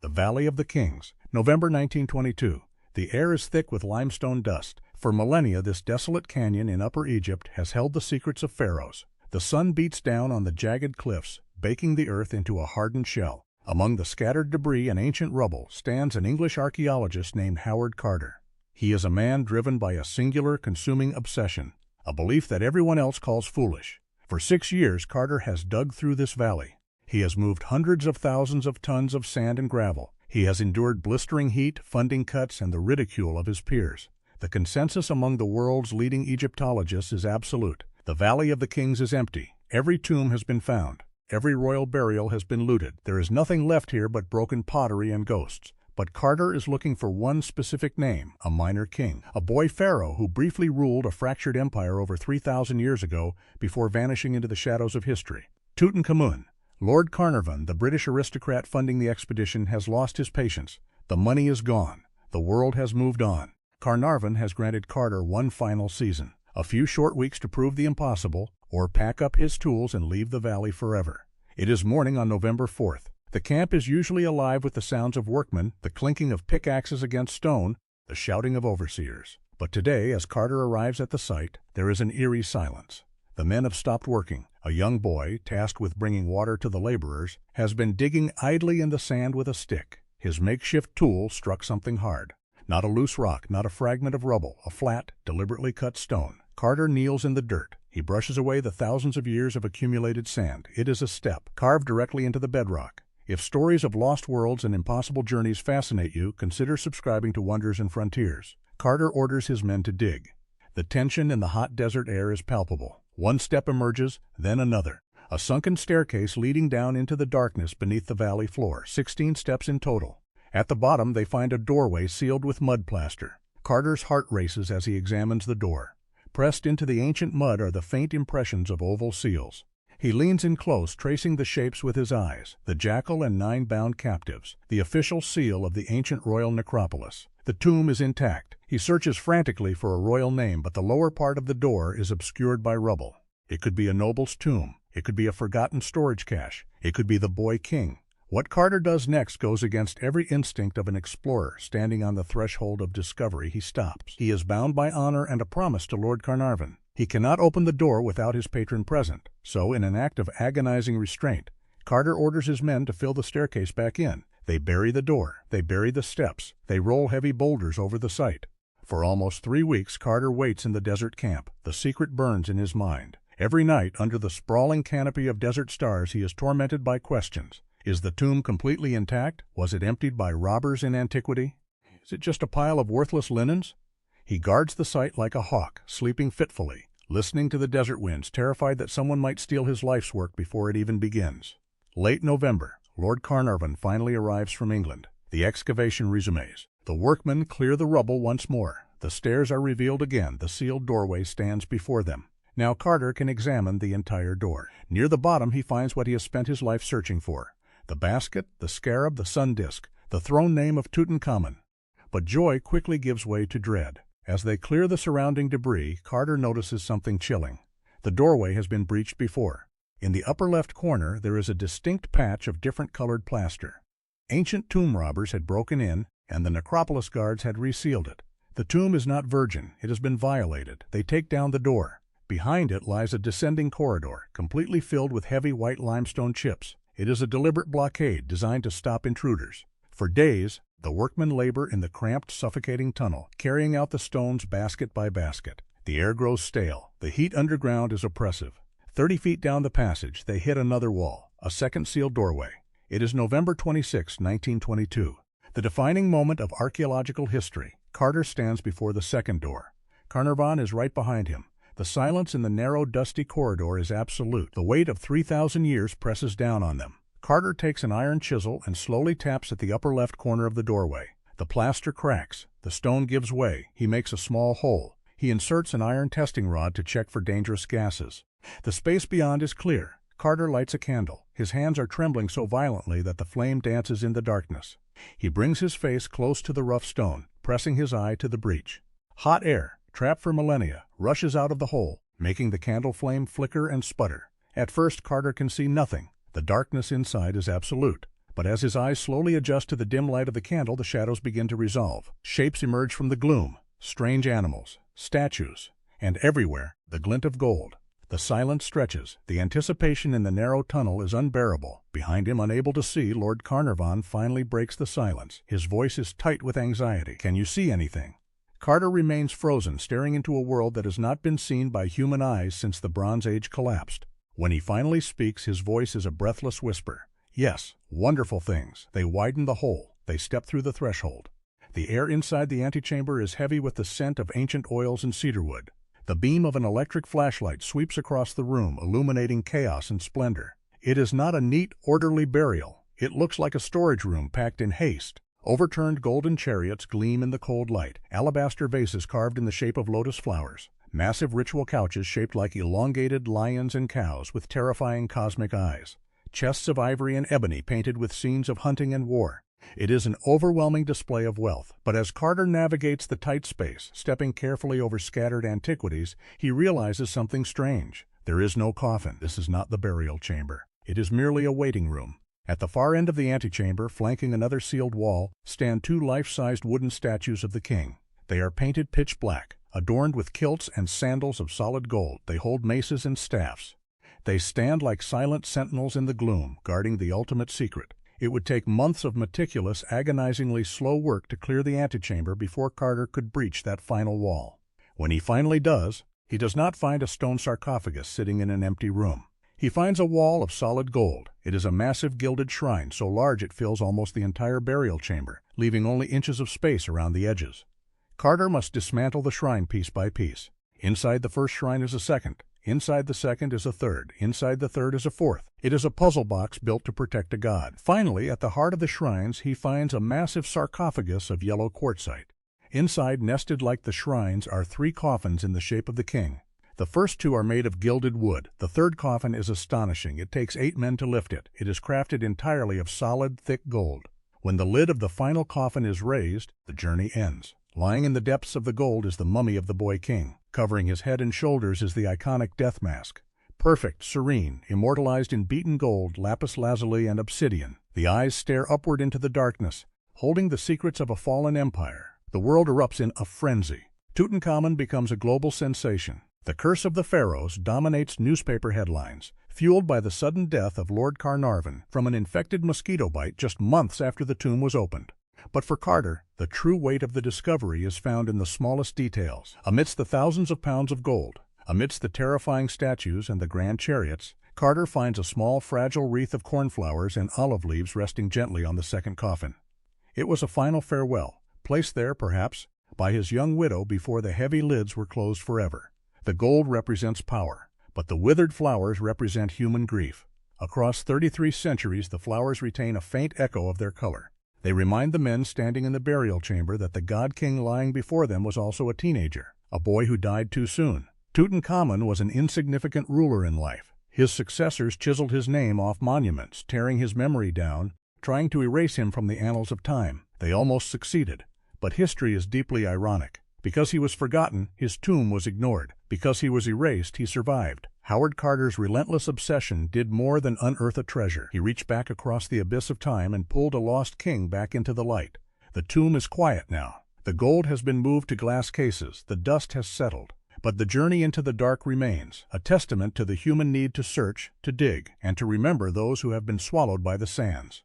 The Valley of the Kings, November 1922. The air is thick with limestone dust. For millennia, this desolate canyon in Upper Egypt has held the secrets of pharaohs. The sun beats down on the jagged cliffs, baking the earth into a hardened shell. Among the scattered debris and ancient rubble stands an English archaeologist named Howard Carter. He is a man driven by a singular, consuming obsession, a belief that everyone else calls foolish. For 6 years, Carter has dug through this valley. He has moved hundreds of thousands of tons of sand and gravel. He has endured blistering heat, funding cuts, and the ridicule of his peers. The consensus among the world's leading Egyptologists is absolute. The Valley of the Kings is empty. Every tomb has been found. Every royal burial has been looted. There is nothing left here but broken pottery and ghosts. But Carter is looking for one specific name, a minor king, a boy pharaoh who briefly ruled a fractured empire over 3,000 years ago before vanishing into the shadows of history. Tutankhamun. Lord Carnarvon, the British aristocrat funding the expedition, has lost his patience. The money is gone. The world has moved on. Carnarvon has granted Carter one final season, a few short weeks to prove the impossible, or pack up his tools and leave the valley forever. It is morning on November 4th. The camp is usually alive with the sounds of workmen, the clinking of pickaxes against stone, the shouting of overseers. But today, as Carter arrives at the site, there is an eerie silence. The men have stopped working. A young boy, tasked with bringing water to the laborers, has been digging idly in the sand with a stick. His makeshift tool struck something hard. Not a loose rock, not a fragment of rubble, a flat, deliberately cut stone. Carter kneels in the dirt. He brushes away the thousands of years of accumulated sand. It is a step, carved directly into the bedrock. If stories of lost worlds and impossible journeys fascinate you, consider subscribing to Wonders and Frontiers. Carter orders his men to dig. The tension in the hot desert air is palpable. One step emerges, then another. A sunken staircase leading down into the darkness beneath the valley floor, 16 steps in total. At the bottom, they find a doorway sealed with mud plaster. Carter's heart races as he examines the door. Pressed into the ancient mud are the faint impressions of oval seals. He leans in close, tracing the shapes with his eyes. The jackal and 9 bound captives, the official seal of the ancient royal necropolis. The tomb is intact. He searches frantically for a royal name, but the lower part of the door is obscured by rubble. It could be a noble's tomb. It could be a forgotten storage cache. It could be the boy king. What Carter does next goes against every instinct of an explorer standing on the threshold of discovery. He stops. He is bound by honor and a promise to Lord Carnarvon. He cannot open the door without his patron present. So, in an act of agonizing restraint, Carter orders his men to fill the staircase back in. They bury the door. They bury the steps. They roll heavy boulders over the site. For almost 3 weeks, Carter waits in the desert camp. The secret burns in his mind. Every night, under the sprawling canopy of desert stars, he is tormented by questions. Is the tomb completely intact? Was it emptied by robbers in antiquity? Is it just a pile of worthless linens? He guards the site like a hawk, sleeping fitfully, listening to the desert winds, terrified that someone might steal his life's work before it even begins. Late November, Lord Carnarvon finally arrives from England. The excavation resumes. The workmen clear the rubble once more. The stairs are revealed again. The sealed doorway stands before them. Now Carter can examine the entire door. Near the bottom he finds what he has spent his life searching for. The basket, the scarab, the sun disk, the throne name of Tutankhamun. But joy quickly gives way to dread. As they clear the surrounding debris, Carter notices something chilling. The doorway has been breached before. In the upper left corner, there is a distinct patch of different colored plaster. Ancient tomb robbers had broken in, and the necropolis guards had resealed it. The tomb is not virgin. It has been violated. They take down the door. Behind it lies a descending corridor, completely filled with heavy white limestone chips. It is a deliberate blockade designed to stop intruders. For days, the workmen labor in the cramped, suffocating tunnel, carrying out the stones basket by basket. The air grows stale. The heat underground is oppressive. 30 feet down the passage, they hit another wall, a second sealed doorway. It is November 26, 1922. The defining moment of archaeological history. Carter stands before the second door. Carnarvon is right behind him. The silence in the narrow, dusty corridor is absolute. The weight of 3,000 years presses down on them. Carter takes an iron chisel and slowly taps at the upper left corner of the doorway. The plaster cracks. The stone gives way. He makes a small hole. He inserts an iron testing rod to check for dangerous gases. The space beyond is clear. Carter lights a candle. His hands are trembling so violently that the flame dances in the darkness. He brings his face close to the rough stone, pressing his eye to the breach. Hot air, trapped for millennia, rushes out of the hole, making the candle flame flicker and sputter. At first, Carter can see nothing. The darkness inside is absolute. But as his eyes slowly adjust to the dim light of the candle, the shadows begin to resolve. Shapes emerge from the gloom, strange animals, statues, and everywhere, the glint of gold. The silence stretches. The anticipation in the narrow tunnel is unbearable. Behind him, unable to see, Lord Carnarvon finally breaks the silence. His voice is tight with anxiety. "Can you see anything?" Carter remains frozen, staring into a world that has not been seen by human eyes since the Bronze Age collapsed. When he finally speaks, his voice is a breathless whisper. Yes, wonderful things. They widen the hole. They step through the threshold. The air inside the antechamber is heavy with the scent of ancient oils and cedarwood. The beam of an electric flashlight sweeps across the room, illuminating chaos and splendor. It is not a neat, orderly burial. It looks like a storage room packed in haste. Overturned golden chariots gleam in the cold light, alabaster vases carved in the shape of lotus flowers, massive ritual couches shaped like elongated lions and cows with terrifying cosmic eyes, chests of ivory and ebony painted with scenes of hunting and war. It is an overwhelming display of wealth, but as Carter navigates the tight space, stepping carefully over scattered antiquities, he realizes something strange. There is no coffin. This is not the burial chamber. It is merely a waiting room. At the far end of the antechamber, flanking another sealed wall, stand two life-sized wooden statues of the king. They are painted pitch black, adorned with kilts and sandals of solid gold. They hold maces and staffs. They stand like silent sentinels in the gloom, guarding the ultimate secret. It would take months of meticulous, agonizingly slow work to clear the antechamber before Carter could breach that final wall. When he finally does, he does not find a stone sarcophagus sitting in an empty room. He finds a wall of solid gold. It is a massive gilded shrine, so large it fills almost the entire burial chamber, leaving only inches of space around the edges. Carter must dismantle the shrine piece by piece. Inside the first shrine is a second. Inside the second is a third. Inside the third is a fourth. It is a puzzle box built to protect a god. Finally, at the heart of the shrines, he finds a massive sarcophagus of yellow quartzite. Inside, nested like the shrines, are three coffins in the shape of the king. The first two are made of gilded wood. The third coffin is astonishing. It takes 8 men to lift it. It is crafted entirely of solid, thick gold. When the lid of the final coffin is raised, the journey ends. Lying in the depths of the gold is the mummy of the boy king. Covering his head and shoulders is the iconic death mask. Perfect, serene, immortalized in beaten gold, lapis lazuli, and obsidian. The eyes stare upward into the darkness, holding the secrets of a fallen empire. The world erupts in a frenzy. Tutankhamun becomes a global sensation. The curse of the pharaohs dominates newspaper headlines, fueled by the sudden death of Lord Carnarvon from an infected mosquito bite just months after the tomb was opened. But for Carter, the true weight of the discovery is found in the smallest details. Amidst the thousands of pounds of gold, amidst the terrifying statues and the grand chariots, Carter finds a small, fragile wreath of cornflowers and olive leaves resting gently on the second coffin. It was a final farewell, placed there, perhaps, by his young widow before the heavy lids were closed forever. The gold represents power, but the withered flowers represent human grief. Across 33 centuries, the flowers retain a faint echo of their color. They remind the men standing in the burial chamber that the god-king lying before them was also a teenager, a boy who died too soon. Tutankhamun was an insignificant ruler in life. His successors chiseled his name off monuments, tearing his memory down, trying to erase him from the annals of time. They almost succeeded. But history is deeply ironic. Because he was forgotten, his tomb was ignored. Because he was erased, he survived. Howard Carter's relentless obsession did more than unearth a treasure. He reached back across the abyss of time and pulled a lost king back into the light. The tomb is quiet now. The gold has been moved to glass cases. The dust has settled. But the journey into the dark remains, a testament to the human need to search, to dig, and to remember those who have been swallowed by the sands.